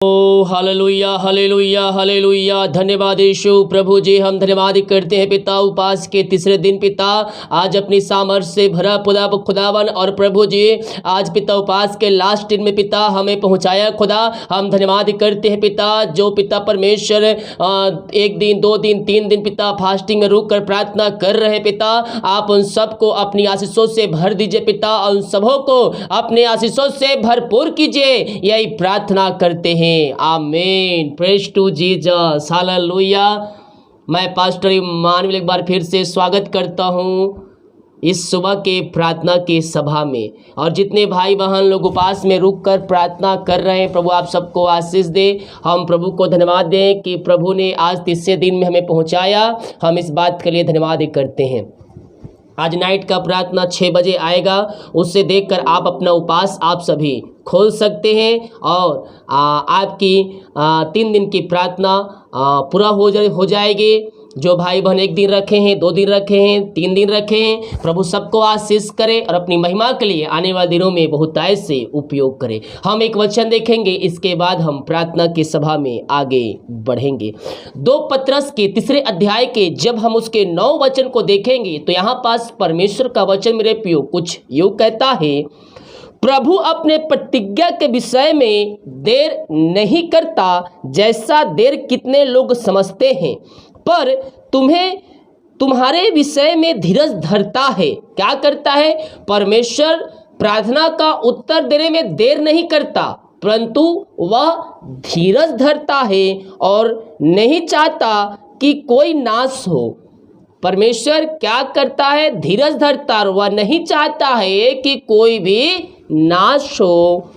ओ hallelujah hallelujah hallelujah. धन्यवाद यीशु प्रभु जी, हम धन्यवाद करते हैं पिता उपास के तीसरे दिन पिता आज अपनी सामर्थ्य से भरा खुदावन और प्रभु जी आज पिता उपास के लास्ट दिन में पिता हमें पहुंचाया खुदा। हम धन्यवाद करते हैं पिता जो पिता परमेश्वर एक दिन 2 दिन 3 दिन पिता फास्टिंग में रुक कर प्रार्थना कर रहे हैं पिता, आप उन सबको अपनी आशीषों से भर दीजिए पिता, उन सबों को अपने आशीषों से भरपूर कीजिए, यही प्रार्थना करते हैं। आमीन। Praise to Jesus. हालेलुया। मैं पास्टर इमानुएल एक बार फिर से स्वागत करता हूं इस सुबह के प्रार्थना की सभा में, और जितने भाई बहन लोग उपास में रुक कर प्रार्थना कर रहे हैं प्रभु आप सबको आशीष दे। हम प्रभु को धन्यवाद दें कि प्रभु ने आज तीसरे दिन में हमें पहुंचाया, हम इस बात के लिए धन्यवाद करते हैं। आज नाइट का प्रार्थना 6 बजे आएगा, उससे देखकर आप अपना उपास आप सभी खोल सकते हैं और आपकी 3 दिन की प्रार्थना पूरा हो जाएगी। जो भाई बहन 1 दिन रखे हैं, 2 दिन रखे हैं, 3 दिन रखे हैं, प्रभु सबको आशीष करे और अपनी महिमा के लिए आने वाले दिनों में बहुतायत से उपयोग करे। हम एक वचन देखेंगे, इसके बाद हम प्रार्थना की सभा में आगे बढ़ेंगे। 2 पत्रस के 3 अध्याय के जब हम उसके 9 वचन को देखेंगे तो यहाँ पास परमेश्वर का वचन मेरे प्रियो कुछ यूँ कहता है, प्रभु अपने प्रतिज्ञा के विषय में देर नहीं करता जैसा देर कितने लोग समझते हैं, पर तुम्हारे विषय में धीरज धरता है। क्या करता है? परमेश्वर प्रार्थना का उत्तर देने में देर नहीं करता, परंतु वह धीरज धरता है और नहीं चाहता कि कोई नाश हो। परमेश्वर क्या करता है? धीरज धरता, वह नहीं चाहता है कि कोई भी नाश हो,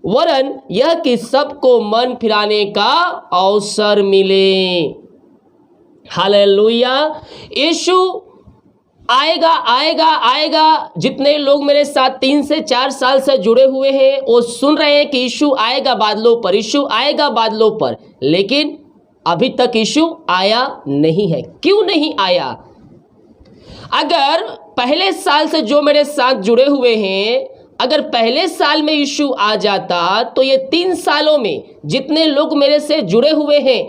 वरन यह कि सबको मन फिराने का अवसर मिले। हालेलुया। यीशु आएगा आएगा आएगा। जितने लोग मेरे साथ 3 से 4 साल से जुड़े हुए हैं वो सुन रहे हैं कि यीशु आएगा बादलों पर, यीशु आएगा बादलों पर, लेकिन अभी तक यीशु आया नहीं है। क्यों नहीं आया? अगर पहले साल से जो मेरे साथ जुड़े हुए हैं, अगर पहले साल में यीशु आ जाता तो ये 3 सालों में जितने लोग मेरे से जुड़े हुए हैं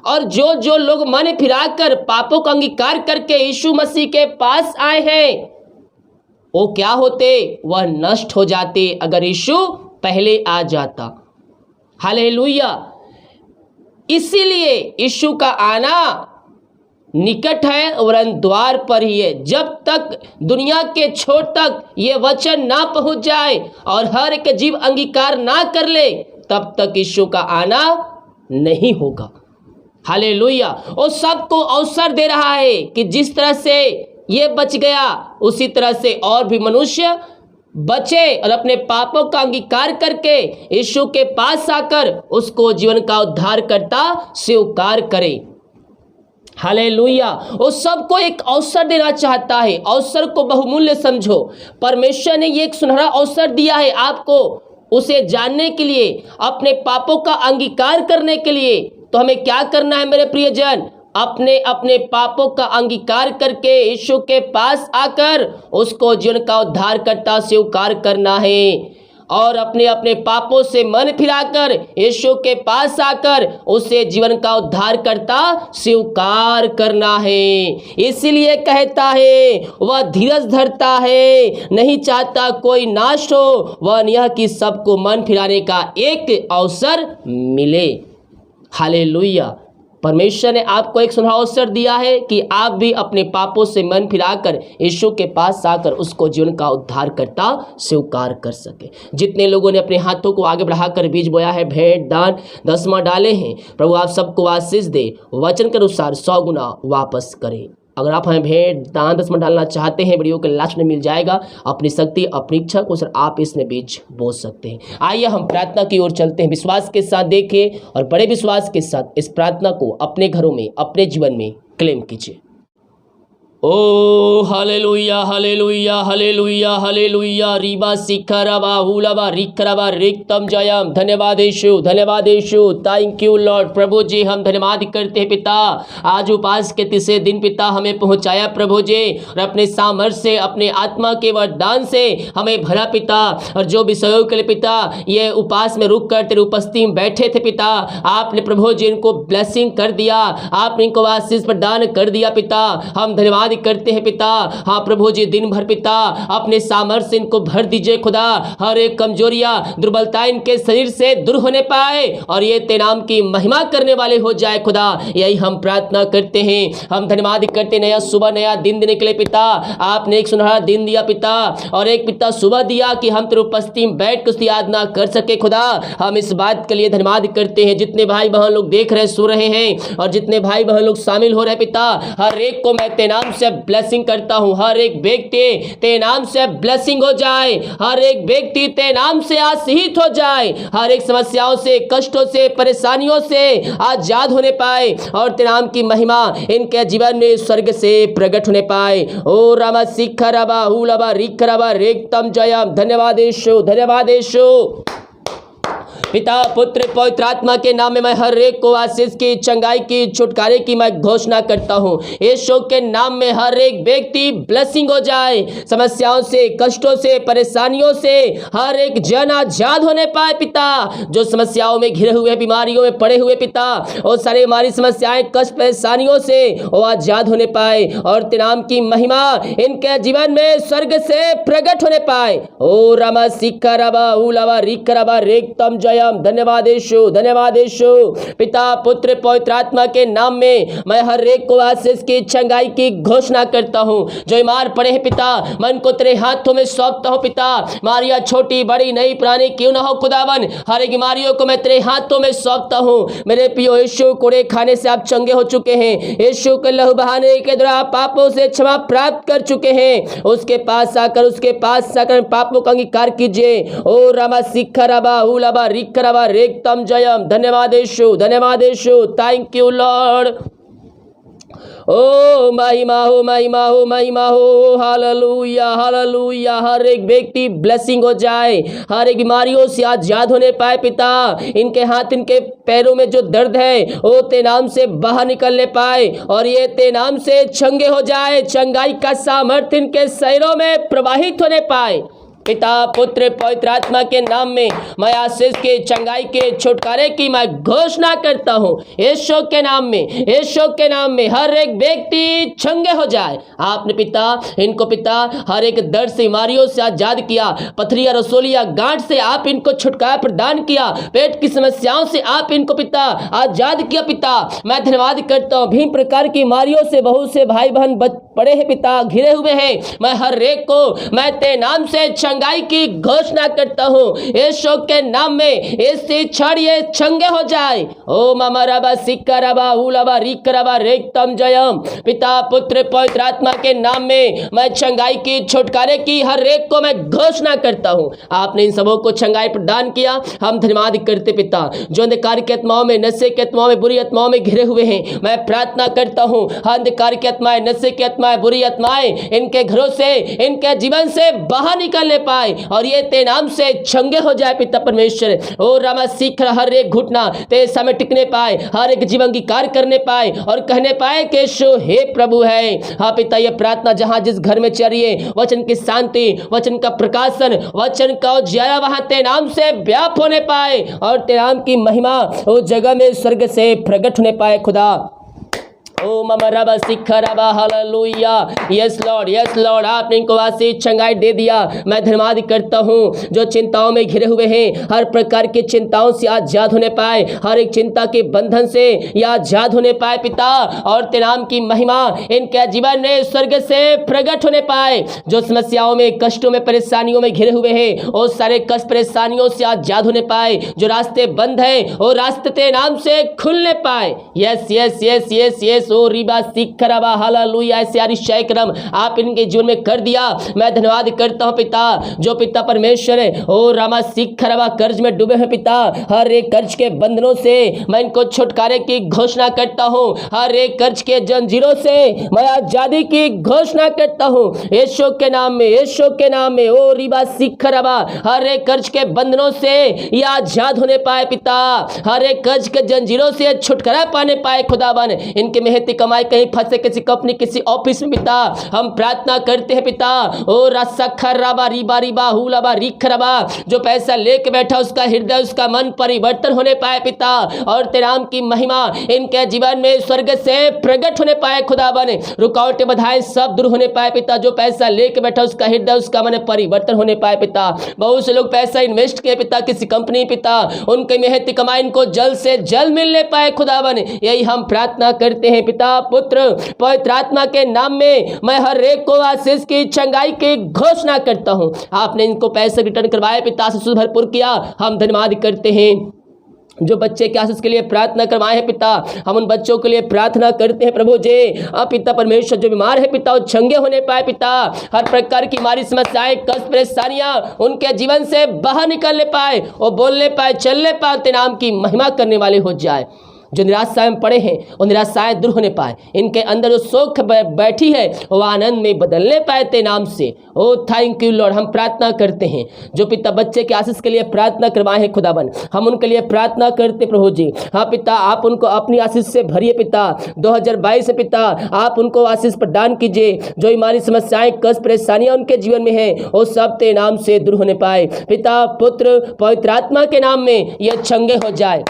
और जो लोग मन फिराकर पापों का अंगीकार करके यीशु मसीह के पास आए हैं, वो क्या होते? वह नष्ट हो जाते अगर यीशु पहले आ जाता। हालेलुया। इसीलिए यीशु का आना निकट है वरन द्वार पर ही है। जब तक दुनिया के छोर तक ये वचन ना पहुंच जाए और हर एक जीव अंगीकार ना कर ले, तब तक यीशु का आना नहीं होगा। हालेलुया। वो सबको अवसर दे रहा है कि जिस तरह से ये बच गया उसी तरह से और भी मनुष्य बचे और अपने पापों का अंगीकार करके यीशु के पास आकर उसको जीवन का उद्धारकर्ता स्वीकार करे। हालेलुया। वो सबको एक अवसर देना चाहता है। अवसर को बहुमूल्य समझो। परमेश्वर ने ये एक सुनहरा अवसर दिया है आपको, उसे जानने के लिए, अपने पापों का अंगीकार करने के लिए। तो हमें क्या करना है मेरे प्रियजन? अपने अपने पापों का अंगीकार करके यीशु के पास आकर उसको जीवन का उद्धारकर्ता स्वीकार करना है और अपने अपने पापों से मन फिराकर यीशु के पास आकर उसे जीवन का उद्धारकर्ता स्वीकार करना है। इसीलिए कहता है वह धीरज धरता है, नहीं चाहता कोई नाश हो, वह यह कि सबको मन फिराने का एक अवसर मिले। हालेलुया। परमेश्वर ने आपको एक सुनहरा अवसर दिया है कि आप भी अपने पापों से मन फिराकर यीशु के पास आकर उसको जीवन का उद्धारकर्ता स्वीकार कर सके। जितने लोगों ने अपने हाथों को आगे बढ़ाकर बीज बोया है, भेंट दान दसवां डाले हैं, प्रभु आप सबको आशीष दे, वचन के अनुसार 100 गुना वापस करें। अगर आप हमें भेंट दान दसवां डालना चाहते हैं, वीडियो के लास्ट में मिल जाएगा। अपनी शक्ति अपनी इच्छा को सर आप इसमें बीज बो सकते हैं। आइए हम प्रार्थना की ओर चलते हैं। विश्वास के साथ देखें और बड़े विश्वास के साथ इस प्रार्थना को अपने घरों में, अपने जीवन में क्लेम कीजिए। ओ हालेलुया हालेलुया हालेलुया हालेलुया रीबा शिखरबा हुलबा रिखरबा रिक्तम जयम। धन्यवाद यीशु, धन्यवाद यीशु, थैंक यू लॉर्ड। प्रभु जी हम धन्यवाद करते हैं पिता, आज उपवास के तीसरे दिन पिता हमें पहुंचाया प्रभु जी, और अपने सामर्थ्य से अपने आत्मा के वरदान से हमें भरा पिता। और जो विषयों के लिए पिता ये उपवास में रुक कर तेरे उपस्थिति में बैठे थे पिता, आपने प्रभु जी इनको ब्लेसिंग कर दिया, आपने इनको आशीष प्रदान कर दिया पिता। हम धन्यवाद करते हैं पिता। हाँ प्रभु जी दिन भर पिता अपने सामर्थ्य से इनको भर दीजिए खुदा, हर एक कमजोरियां दुर्बलता इनके शरीर से दूर होने पाए और ये तेरे नाम की महिमा करने वाले हो जाए खुदा, यही हम प्रार्थना करते हैं। हम धन्यवाद करते, नया सुबह नया दिन देने के लिए पिता, आपने एक सुनहरा दिन दिया पिता, और एक पिता सुबह दिया कि हम तेरे उपस्थिति में बैठ कर उसकी आराधना कर सके खुदा। हम इस बात के लिए धन्यवाद करते हैं। जितने भाई बहन लोग देख रहे सो रहे हैं और जितने भाई बहन लोग शामिल हो रहे पिता, हर एक को मैं तेरे नाम से ब्लेसिंग करता हूं। हर एक व्यक्ति तेरे नाम से ब्लेसिंग हो जाए, हर एक व्यक्ति तेरे नाम से आशीषित हो जाए, हर एक समस्याओं से कष्टों से परेशानियों से आजाद होने पाए और तेरे नाम की महिमा इनके जीवन में स्वर्ग से प्रकट होने पाए। ओ रामा शिखरबा हुलबा रिखरबा रेक्तम जयम। धन्यवाद यीशु, धन्यवाद यीशु। पिता पुत्र पवित्र आत्मा के नाम में मैं हर एक को आशीष की, चंगाई की, छुटकारे की मैं घोषणा करता हूँ। यीशु के नाम में हर एक व्यक्ति ब्लेसिंग हो जाए, समस्याओं से कष्टों से परेशानियों से हर एक जन आजाद होने पाए पिता। जो समस्याओं में घिरे हुए बीमारियों में पड़े हुए पिता, और सारे हमारी समस्याएं कष्ट परेशानियों से वो आजाद होने पाए और तेरे नाम की महिमा इनके जीवन में स्वर्ग से प्रकट होने पाए। ओ रामा शिखरबा हुलबा रिखरबा रेक्तम जयम। धन्यवाद यीशु, धन्यवाद यीशु। पिता पुत्र पवित्र आत्मा के नाम में मैं हर एक को आशीष की, चंगाई की घोषणा करता हूँ। जो बीमार पड़े हैं पिता, मैं उनको तेरे हाथों में सौंपता हूँ पिता। बीमारियां छोटी बड़ी नई पुरानी क्यों ना हो खुदावन, हर एक बीमारियों को मैं तेरे हाथों में सौंपता हूँ। मेरे प्रियो यीशु, कोड़े खाने से आप चंगे हो चुके हैं, यीशु के लहू बहाने के द्वारा आप पापों से क्षमा प्राप्त कर चुके हैं। उसके पास आकर पापों का अंगीकार कीजिए। ओ रामा शिखरबा हुलबा रिखरबा रेक्तम जयम। धन्यवाद यीशु, धन्यवाद यीशु, थैंक यू लॉर्ड। ओ महिमा हो, महिमा हो, महिमा हो। Hallelujah hallelujah. हर एक व्यक्ति ब्लेसिंग हो जाए, हर एक बीमारियों से आजाद होने पाए पिता। इनके हाथ इनके पैरों में जो दर्द है वो तेरे नाम से बाहर निकलने पाए और ये तेरे नाम से चंगे हो जाए, चंगाई का सामर्थ्य इनके शरीरों में प्रवाहित होने पाए। पिता पुत्र पवित्र आत्मा के नाम में मैं आशीष के, चंगाई के, छुटकारे की मैं घोषणा करता हूँ। यीशु के नाम में, यीशु के नाम में हर एक व्यक्ति चंगे हो जाए। आपने पिता इनको पिता हर एक दर्द से बीमारियों से आजाद किया, पथरिया रसोलिया गांठ से आप इनको छुटकारा प्रदान किया, पेट की समस्याओं से आप इनको पिता आजाद किया पिता। मैं धन्यवाद करता हूँ। भिन्न प्रकार की बीमारियों से बहुत से भाई बहन पड़े हैं पिता, घिरे हुए हैं। मैं हर एक को मैं तेरे नाम से चंगाई की घोषणा करता हूँ। यीशु के नाम में इससे क्षण ये चंगे हो जाए। ओ मामा रबा शिखरबा हुलबा रिखरबा रेक्तम जयम। पिता पुत्र पवित्र आत्मा के नाम में मैं चंगाई की, छुटकारे की हर एक को मैं घोषणा करता हूँ। आपने इन सबों को चंगाई प्रदान किया, हम धन्यवाद करते पिता। जो अंधकार की आत्माओं में, नशे की आत्माओं में, बुरी आत्माओं में घिरे हुए हैं, मैं प्रार्थना करता हूँ अंधकार की आत्माएं, नशे की आत्माएं, बुरी आत्माएं इनके घरों से, इनके जीवन से बाहर निकलने पाए और ये तेरे नाम से चंगे हो जाए पिता परमेश्वर। ओ रामा शिखर हर एक घुटना तेरे सामने टिकने पाए, हर एक जीवन की कार्य करने पाए और कहने पाए कि यीशु हे प्रभु है। हाँ पिता, ये प्रार्थना जहां जिस घर में चलिए, वचन की शांति, वचन का प्रकाशन, वचन का उजियारा वहां तेरे नाम से व्याप होने पाए और तेरे नाम की महिमा उस जगह में स्वर्ग से प्रकट होने पाए खुदा। ओ ममा रबा शिखरबा हालेलुया। यस लॉर्ड, आपने इनको आशीष चंगाई दे दिया। मैं धन्यवाद करता हूँ। जो चिंताओं में घिरे हुए हैं, हर प्रकार की चिंताओं से आजाद होने पाए, हर एक चिंता के बंधन से या आजाद होने पाए पिता और तेरे नाम की महिमा इनके जीवन में स्वर्ग से प्रकट होने पाए। जो समस्याओं में, कष्टों में, परेशानियों में घिरे हुए हैं, वो सारे कष्ट परेशानियों से आजाद होने पाए। जो रास्ते बंद है वो रास्ते तेरे नाम से खुलने पाए। Yes yes yes yes yes. So रिबा सिखरबा हालेलुया। ऐसे अतिशय कर्म आप इनके जीवन में कर दिया। मैं धन्यवाद करता हूँ पिता, जो पिता परमेश्वर है ओ रामा सिखरबा कर्ज में डूबे हैं पिता, हर एक कर्ज के बंधनों से मैं इनको छुटकारे की घोषणा करता हूँ। हर एक कर्ज के जंजीरों से मैं आजादी की घोषणा करता हूँ यीशु के नाम में, यीशु के नाम में। ओ रिबा सिखरबा हर एक कर्ज के बंधनों से ये आजाद होने पाए पिता, हर एक कर्ज के जंजीरों से छुटकारा पाने पाए खुदावन। इनके मेहनती कमाई कहीं फंसे किसी कंपनी किसी ऑफिस में पिता, हम प्रार्थना करते हैं पिता ओ रसखरबा रिबा रिबा हुलबा रिखरबा, जो पैसा लेके बैठा उसका हृदय उसका मन परिवर्तन होने पाए पिता, और तेरे नाम की महिमा इनके जीवन में स्वर्ग से प्रकट होने पाए खुदावन। रुकावटें बाधाएं सब दूर होने पाए पिता, जो पैसा लेके बैठा उसका हृदय उसका मन परिवर्तन होने पाए पिता। बहुत से लोग पैसा इन्वेस्ट किए पिता किसी कंपनी पिता, उनके मेहनती कमाई इनको जल्द से जल्द मिलने पाए खुदावन। यही हम प्रार्थना करते हैं पिता पुत्र पवित्र आत्मा के नाम में। मैं हर एक को आशीष की चंगाई की घोषणा करता हूं। आपने इनको पैसे रिटर्न करवाए पिता, से भरपूर किया, हम धन्यवाद करते हैं। जो बच्चे के आशीष के लिए प्रार्थना करवाए हैं पिता, हम उन बच्चों के लिए प्रार्थना करते हैं प्रभु जी। अब पिता परमेश्वर जो बीमार है पिता वो चंगे होने पाए पिता, हर प्रकार की हमारी समस्याएं कष्ट परेशानियां उनके जीवन से बाहर निकलने पाए, वो बोलने पाए चलने पाए, तेरे नाम की महिमा करने वाले हो जाए। जो निराशाएं में पड़े हैं वो निराशाएं दूर होने पाए, इनके अंदर जो सुख बैठी है वो आनंद में बदलने पाए तेरे नाम से। ओ थैंक यू लॉर्ड। हम प्रार्थना करते हैं जो पिता बच्चे के आशीष के लिए प्रार्थना करवाए हैं खुदाबन, हम उनके लिए प्रार्थना करते प्रभु जी। हाँ पिता आप उनको अपनी आशीष से भरिए पिता, 2022 से पिता आप उनको आशीष प्रदान कीजिए। जो हमारी समस्याएं कष्ट परेशानियां उनके जीवन में है वो सब तेरे नाम से दूर होने पाए पिता पुत्र पवित्र आत्मा के नाम में ये चंगे हो जाए।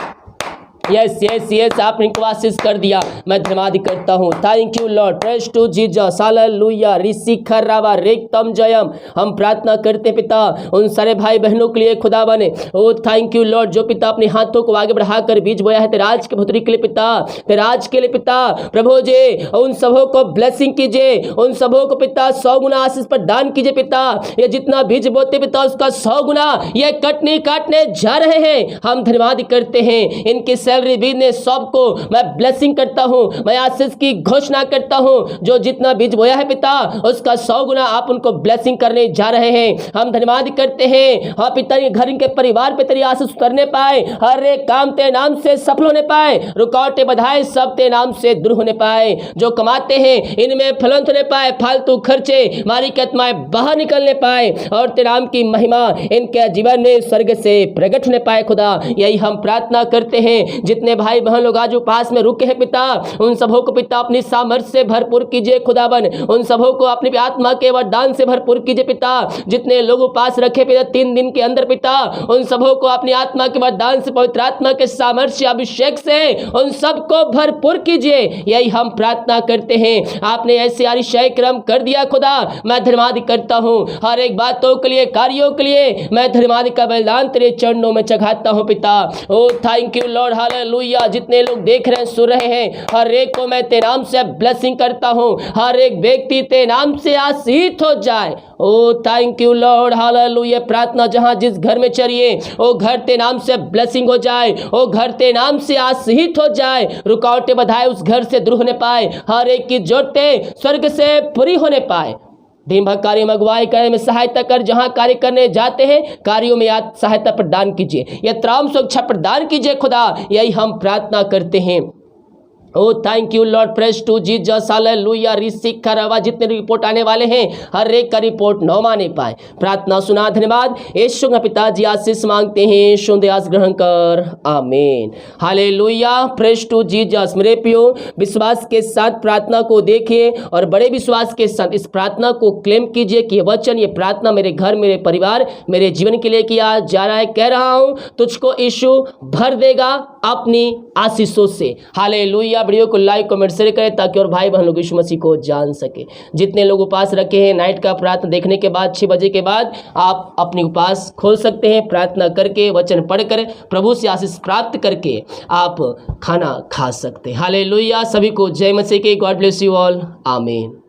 यस यस यस आपने इनको आशीष कर दिया, मैं धन्यवाद करता हूँ। Thank you Lord, praise to Jesus, hallelujah. ऋषिखरबा रेक्तम जयम। हम प्रार्थना करते पिता उन सारे भाई बहनों के लिए खुदा बने। ओ थैंक यू लॉर्ड, जो पिता अपने हाथों को आगे बढ़ाकर बीज बोया है तेरे राज के पुत्री के लिए पिता, तेरे राज के लिए पिता प्रभु जी, उन सबों को ब्लेसिंग कीजिए, उन सबों को पिता 100 गुना आशीष प्रदान कीजिए पिता। ये जितना बीज बोते पिता उसका 100 गुना ये काटने जा रहे हैं। हम धन्यवाद करते हैं इनकी सैलरी बिजनेस सबको मैं ब्लेसिंग करता हूं, मैं आशीष की घोषणा करता हूं। जो जितना बीज बोया है पिता उसका 100 गुना आप उनको ब्लेसिंग करने जा रहे हैं। हम धन्यवाद करते हैं हाँ पिता, ये घर के परिवार पे तेरी आशीष करने पाए, हर एक काम तेरे नाम से सफल होने पाए, रुकावटें बाधाएं सब तेरे नाम से दूर होने पाए। जो कमाते हैं इनमें फलंत होने पाए, फालतू खर्चे मारी की आत्माएं बाहर निकलने पाए, और तेरे नाम की महिमा इनके जीवन में स्वर्ग से प्रकट होने पाए खुदा। यही हम प्रार्थना करते हैं। जितने भाई बहन लोग आज उपास में रुके हैं पिता उन सबों को पिता अपनी सामर्थ्य से भरपूर कीजिए खुदाबन, उन सबों को अपनी आत्मा के वरदान से भरपूर कीजिए पिता। जितने लोग उपास रखे पिता 3 दिन के अंदर पिता उन सबों को अपनी आत्मा के वरदान से पवित्र आत्मा के सामर्थ्य अभिषेक से उन सबको भरपूर कीजिए। यही हम प्रार्थना करते हैं। आपने ऐसे अतिशय क्रम कर दिया खुदा, मैं धन्यवाद करता हूँ। हर एक बातों के लिए कार्यों के लिए मैं धन्यवाद का बलिदान तेरे चरणों में चढ़ाता हूँ पिता। ओ थैंक यू लॉर्ड, हालेलुया। जितने लोग देख रहे हैं सुन रहे हैं हर एक को मैं तेरे नाम से ब्लेसिंग करता हूँ, हर एक व्यक्ति तेरे नाम से आशीष हो जाए। ओ थैंक यू लॉर्ड, हालेलुया। प्रार्थना जहां जिस घर में चलिए वो घर तेरे नाम से ब्लेसिंग हो जाए, वो घर तेरे नाम से आशीष हो जाए, रुकावटें बाधाएं उस घर से दूर होने पाए, हर एक की जरूरतें स्वर्ग से पूरी होने पाए। दिन भर कार्य में अगुवाई करने में सहायता कर, जहां कार्य करने जाते हैं कार्यों में सहायता प्रदान कीजिए, यह त्राम सुरक्षा प्रदान कीजिए खुदा। यही हम प्रार्थना करते हैं। Oh thank you Lord, praise to Jesus, hallelujah. ऋषिखरबा जितने रिपोर्ट आने वाले हैं हर एक का रिपोर्ट न माने पाए। प्रार्थना सुना, धन्यवाद। यीशु का पिताजी आशीष मांगते हैं, सुन आस ग्रहण कर, आमीन, हालेलुया। Praise to Jesus. मेरे प्रियो विश्वास के साथ प्रार्थना को देखिए और बड़े विश्वास के साथ इस प्रार्थना को क्लेम कीजिए कि ये वचन ये प्रार्थना मेरे घर मेरे परिवार मेरे जीवन के लिए किया जा रहा है। कह रहा हूं तुझको यीशु भर देगा अपनी आशीषों से, हालेलुया। वीडियो को लाइक कमेंट शेयर करें ताकि और भाई बहन लोग यीशु मसीह को जान सके। जितने लोग उपास रखे हैं नाइट का प्रार्थना देखने के बाद 6 बजे के बाद आप अपनी उपास खोल सकते हैं। प्रार्थना करके वचन पढ़कर प्रभु से आशीष प्राप्त करके आप खाना खा सकते हैं। हालेलुया। सभी को जय मसीह की। गॉड ब्लेस यू ऑल, आमीन।